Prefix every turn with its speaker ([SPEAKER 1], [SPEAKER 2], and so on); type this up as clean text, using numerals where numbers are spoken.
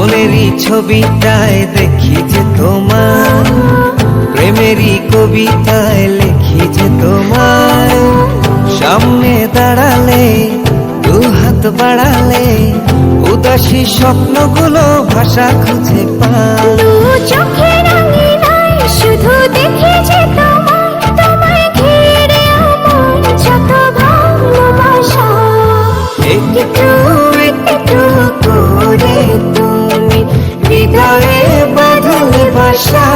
[SPEAKER 1] মনেরই ছবিটায় দেখি যে তোমার, প্রেমেরই কবিতায় লিখি যে তোমার। সামনে দাঁড়ালে দু হাত বাড়ালে উদাসী স্বপ্নগুলো ভাষা খুঁজে পায়।
[SPEAKER 2] দু চোখের আঙিনায় শুধু দেখি যে তোমায়, তোমায় ঘিরে আমার যত ভালোবাসা।
[SPEAKER 1] একটু একটু করে তুমি হৃদয়ে বাঁধলে বাসা।